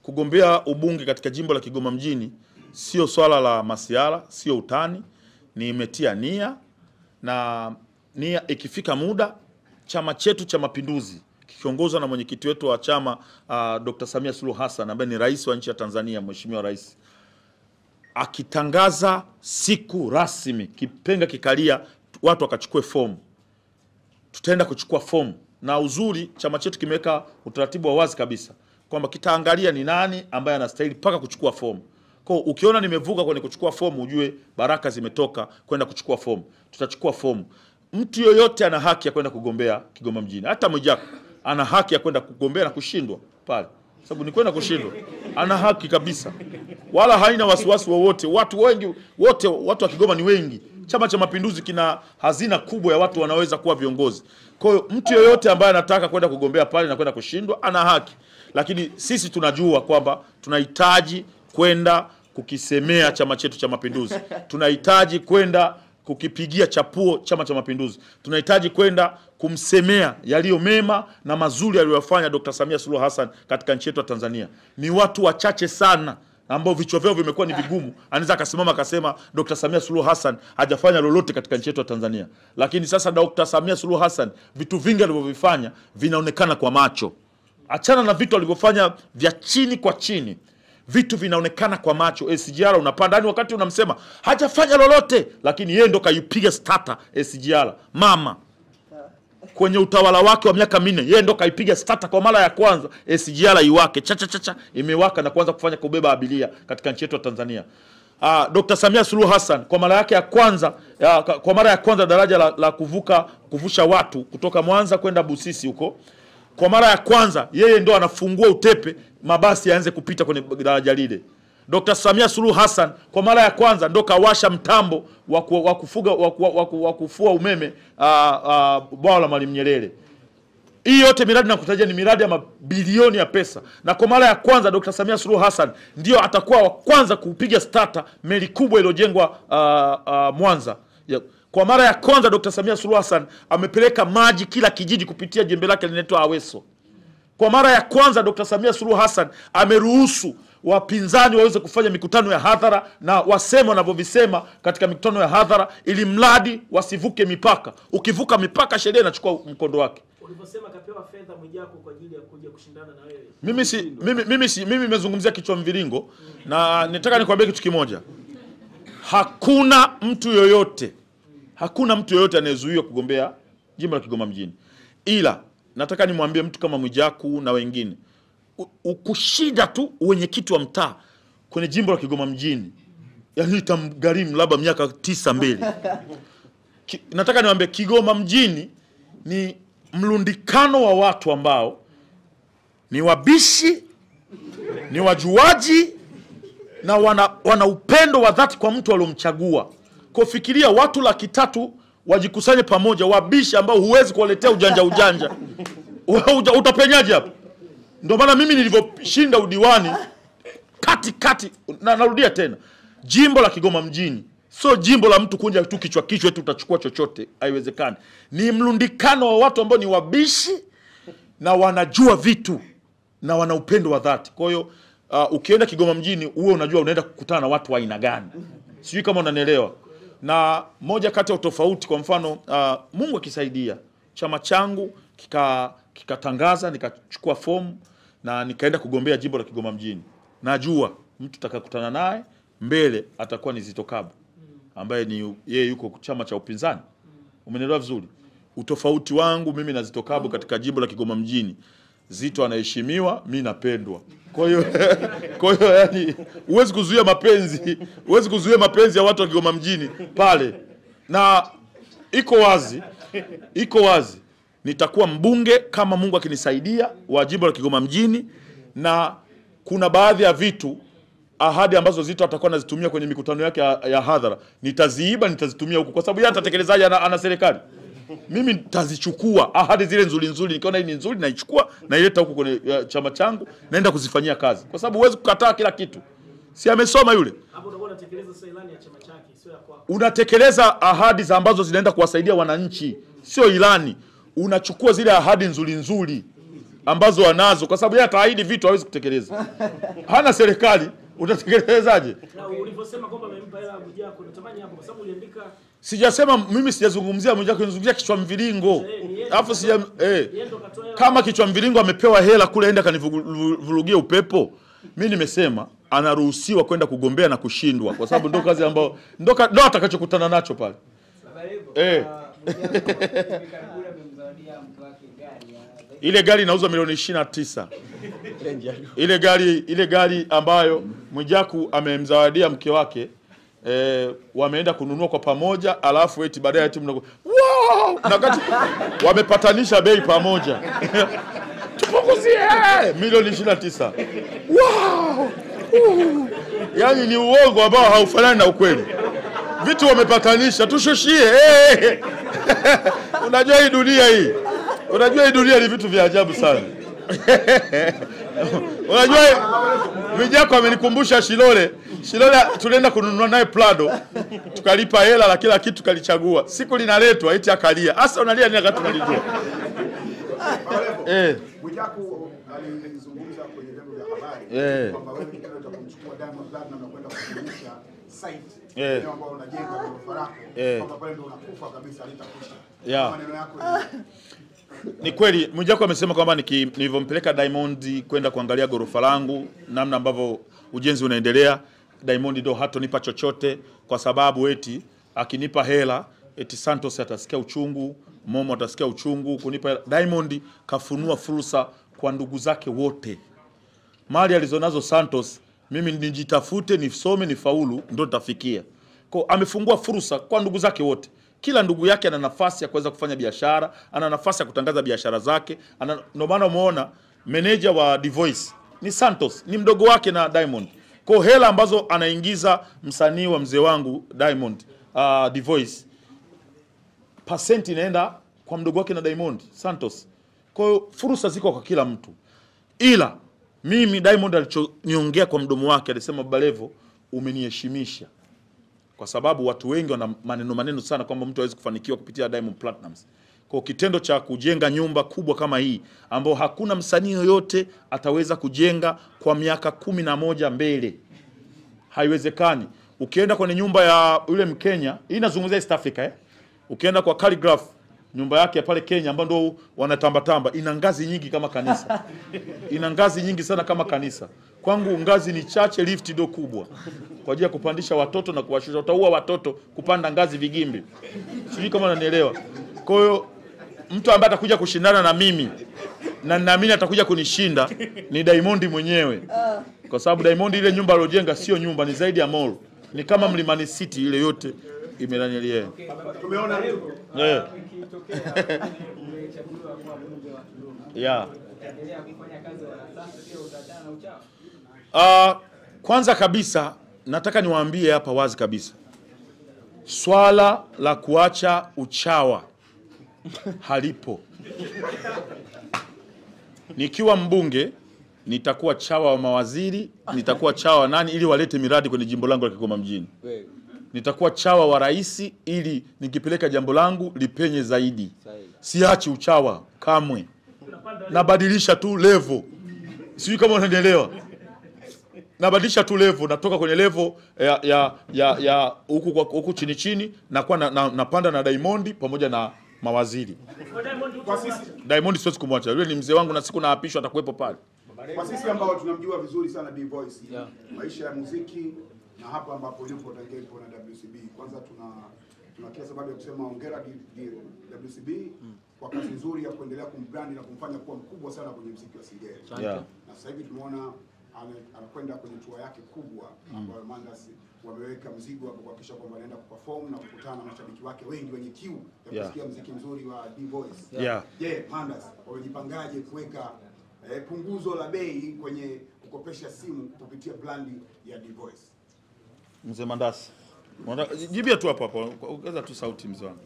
Kugombea ubunge katika jimbo la Kigoma mjini sio swala la masiara, sio utani, nimetia nia, na nia ikifika muda chama chetu cha Mapinduzi kikiongozwa na mwenyekiti wetu wa chama Dr. Samia Suluhu Hassan ambaye ni rais wa nchi ya Tanzania, mheshimiwa rais, akitangaza siku rasmi, kipenga kikalia, watu wakachukue fomu, tutaenda kuchukua fomu. Na uzuri chama chetu kimeweka utaratibu wa wazi kabisa kwamba kitaangalia ni nani ambaye anastahili paka kuchukua fomu. Kwa ukiona nimevuka kwenye kuchukua fomu, ujue baraka zimetoka kwenda kuchukua fomu. Tutachukua fomu. Mtu yoyote ana haki ya kwenda kugombea Kigoma mjini. Hata Mwijaku ana haki ya kwenda kugombea na kushindwa pale. Sababu ni kwenda kushindwa. Ana haki kabisa. Wala haina wasiwasi wowote. Watu wengi wote, watu wa Kigoma ni wengi. Chama cha Mapinduzi kina hazina kubwa ya watu wanaweza kuwa viongozi. Kwa hiyo mtu yoyote ambaye anataka kwenda kugombea pale na kwenda kushindwa ana haki. Lakini sisi tunajua kwamba tunahitaji kwenda kukisemea chama chetu cha Mapinduzi. Tunahitaji kwenda kukipigia chapuo chama cha Mapinduzi. Tunahitaji kwenda kumsemea yaliyo mema na mazuri aliyofanya Dr. Samia Suluhu Hassan katika nchi yetu ya Tanzania. Ni watu wachache sana ambao vichwa vyao vimekuwa ni vigumu, anaweza akasimama akasema Dr. Samia Suluhu Hassan hajafanya lolote katika nchi yetu ya Tanzania. Lakini sasa Dr. Samia Suluhu Hassan vitu vingi alivyovifanya vinaonekana kwa macho. Achana na vitu alivyofanya vya chini kwa chini. Vitu vinaonekana kwa macho. SGR unapanda yani wakati unamsema hajafanya lolote, lakini yeye ndo kaipiga starter SGR. Mama kwenye utawala wake wa miaka 4 yeye ndo kaipiga starter kwa mara ya kwanza SGR iwake cha imewaka na kuanza kufanya kubeba abiria katika nchi yetu ya Tanzania. Dr. Samia Suluhu Hassan kwa mara yake ya kwanza kwa mara ya kwanza daraja la kuvusha watu kutoka Mwanza kwenda Busisi huko, kwa mara ya kwanza yeye ndo anafungua utepe mabasi yaanze kupita kwenye daraja lile. Dr. Samia Suluhu Hassan kwa mara ya kwanza ndo kawasha mtambo wa kufua umeme bwawa la Mwalimu Nyerere. Hii yote miradi nakutajia ni miradi ya mabilioni ya pesa. Na kwa mara ya kwanza Dr. Samia Suluhu Hassan ndio atakuwa wa kwanza kupiga starter meli kubwa iliyojengwa Mwanza. Kwa mara ya kwanza Dr. Samia Suluhu Hassan amepeleka maji kila kijiji kupitia jembe lake linaitwa Aweso. Kwa mara ya kwanza Dr. Samia Suluhu Hassan ameruhusu wapinzani waweze kufanya mikutano ya hadhara na waseme wanavyovisema katika mikutano ya hadhara, ili mradi wasivuke mipaka. Ukivuka mipaka sheria inachukua mkondo wake. Ulivyosema kapewa fedha Mwijaku kwa ajili ya kuja kushindana na wewe. Mimi nimezungumzia kichwa mviringo na nataka nikwambie kitu kimoja. Hakuna mtu yoyote anayezuiwa kugombea jimbo la Kigoma mjini. Ila nataka nimwambie mtu kama Mwijaku na wengine, ukushida tu wenyekiti wa mtaa kwenye jimbo la Kigoma mjini, yani itamgharimu labda miaka 9 mbele. Nataka niwaambie Kigoma mjini ni mlundikano wa watu ambao ni wabishi, ni wajuaji na wana upendo wa dhati kwa mtu aliyomchagua. Kufikiria watu 300,000 wajikusanye pamoja, wabishi ambao huwezi kuwaletea ujanja. Utapenyaje hapo? Ndio maana mimi nilivyoshinda udiwani kati na narudia tena, jimbo la Kigoma mjini sio jimbo la mtu kunja tu kichwa tu utachukua chochote, haiwezekani. Ni mlundikano wa watu ambao ni wabishi na wanajua vitu na wana upendo wa dhati. Kwa hiyo ukienda Kigoma mjini uwe unajua unaenda kukutana na watu wa aina gani. Sijui kama unanielewa. Na moja kati ya utofauti, kwa mfano Mungu akisaidia chama changu kikatangaza nikachukua fomu na nikaenda kugombea jimbo la Kigoma mjini, najua mtu atakayekutana naye mbele atakuwa ni Zitto Kabwe ambaye ni yeye yuko chama cha upinzani. Umenielewa vizuri? Utofauti wangu mimi na Zitto Kabwe katika jimbo la Kigoma mjini, Zitto anaheshimiwa, mimi napendwa. Kwa hiyo yani huwezi kuzuia mapenzi ya watu wa Kigoma mjini pale. Na iko wazi nitakuwa mbunge kama Mungu akinisaidia wa jimbo la Kigoma mjini, na kuna baadhi ya vitu ahadi ambazo Zitto atakuwa anazitumia kwenye mikutano yake ya hadhara nitazitumia huko, kwa sababu yeye atatekelezaje ana serikali. Mimi nitazichukua ahadi zile nzuri, nikiona hii ni nzuri naichukua na ileta huko kwenye chama changu, naenda kuzifanyia kazi, kwa sababu huwezi kukataa kila kitu. Si amesoma yule? Hapo unakuwa unatekeleza sasa ilani ya chama chake, sio ya kwako. Unatekeleza ahadi ambazo zinaenda kuwasaidia wananchi, sio ilani. Unachukua zile ahadi nzuri ambazo wanazo, kwa sababu yeye ataahidi vitu hawezi kutekeleza. Hana serikali, utatekelezaje? Na ulivyosema kwamba amempa hela Mwijaku, natamani hapo kwa sababu uliandika. Sijasema mimi, sijazungumzia Mwijaku, nazungumzia kichwa mviringo. Alafu kama kichwa mviringo amepewa hela kule aenda kanivurugie upepo, mimi nimesema anaruhusiwa kwenda kugombea na kushindwa, kwa sababu ndio kazi ambayo ndio atakachokutana nacho pale. Ile gari inauzwa milioni 29. Ile gari ambayo Mwijaku amemzawadia mke wake, wameenda kununua kwa pamoja, alafu eti baadaye eti mnago wow, na kati wamepatanisha bei pamoja. Tupunguzie milioni 29. Wow! Yaani ni uongo ambao haufanani na ukweli. Vitu wamepatanisha, tushushie. Unajua hii dunia ni vitu vya ajabu sana. Unajua Mwijaku amenikumbusha Shilole tulienda kununua naye Prado, tukalipa hela la kila kitu kalichagua. Siku linaletwa eti akalia. Asa unalia nini wakati unalijua? Mwijaku alizungumza kwenye vyombo vya habari kwamba wewe kitendo cha kumchukua Diamond Platnumz na kwenda kuonyesha site ambao unajenga ghorofa lako, kwamba pale ndio unakufa kabisa, halitakwisha. Maneno yako ni kweli. Mwijaku amesema kwamba nilivyompeleka Diamond kwenda kuangalia ghorofa langu, namna ambavyo ujenzi unaendelea, Diamond ndio hatonipa chochote, kwa sababu eti akinipa hela eti Santos atasikia uchungu, Momo atasikia uchungu kunipa hela. Diamond kafunua fursa kwa ndugu zake wote. Mali alizonazo Santos, mimi nijitafute, nisome, nifaulu, ndio nitafikia. Kwa amefungua fursa kwa ndugu zake wote. Kila ndugu yake ana nafasi ya kuweza kufanya biashara, ana nafasi ya kutangaza biashara zake. Ndio maana umeona meneja wa The Voice ni Santos, ni mdogo wake na Diamond. Kwa hela ambazo anaingiza msanii wa mzee wangu Diamond, The Voice, pasenti inaenda kwa mdogo wake na Diamond, Santos. Kwa hiyo fursa ziko kwa kila mtu. Ila mimi Diamond alichoniongea kwa mdomo wake, alisema Baba Levo, umeniheshimisha. Kwa sababu watu wengi wana maneno sana kwamba mtu hawezi kufanikiwa kupitia Diamond Platnumz. Kwa kitendo cha kujenga nyumba kubwa kama hii ambao hakuna msanii yoyote ataweza kujenga kwa miaka 11 mbele, haiwezekani. Ukienda kwenye nyumba ya yule Mkenya, hii nazungumzia East Africa ukienda kwa Calligraph, nyumba yake pale Kenya ambao ndio wanatambatamba, ina ngazi nyingi kama kanisa. Ina ngazi nyingi sana kama kanisa. Kwangu ngazi ni chache, lift ndio kubwa. Kwa ajili ya kupandisha watoto na kuwashusha. Utaua watoto kupanda ngazi vigimbi. Sijui kama unanielewa. Kwa hiyo mtu ambaye atakuja kushindana na mimi na ninaamini atakuja kunishinda ni Diamond mwenyewe. Kwa sababu Diamond ile nyumba aliyojenga sio nyumba, ni zaidi ya mall. Ni kama Mlimani City ile yote imelanilia. Tumeona ikitokea umechaguliwa kwa mbunge wa Kigoma. Utaendelea kufanya kazi na sasa pia utatana uchao. Kwanza kabisa nataka niwaambie hapa wazi kabisa. Swala la kuacha uchawa halipo. Nikiwa mbunge nitakuwa chawa wa mawaziri, nitakuwa chawa nani ili walete miradi kwenye jimbo langu la Kigoma mjini. Nitakuwa chawa wa rais ili nikipeleka jambo langu lipenye zaidi. Siachi uchawa kamwe. Nabadilisha tu level. Sijui kama unanielewa. Nabadilisha tu level, natoka kwenye level ya huku chini na kwa napanda na Diamond pamoja na mawaziri. Diamond siwezi kumwacha. Yule ni mzee wangu na siku naapishwa atakuwepo pale. Kwa sisi ambao tunamjua vizuri sana The Voice, maisha ya muziki na hapa ambapo yupo tangepo na WCB, kwanza tuna kila sababu ya kusema hongera WCB kwa kazi nzuri ya kuendelea kumbrand na kumfanya kuwa mkubwa sana kwenye muziki wa Singeli. Na sasa hivi tumeona anakwenda kwenye tour yake kubwa ambayo Mandas wameweka mzigo hapo kuhakikisha kwamba anaenda kuperform na kukutana na mashabiki wake wengi wenye kiu ya kusikia muziki mzuri wa The Voice. Je, Mandas wamejipangaje kuweka punguzo la bei kwenye kukopesha simu kupitia brandi ya The Voice? Mzee Mandasi, jibia tu hapo, ongeza tu sauti mzee wangu.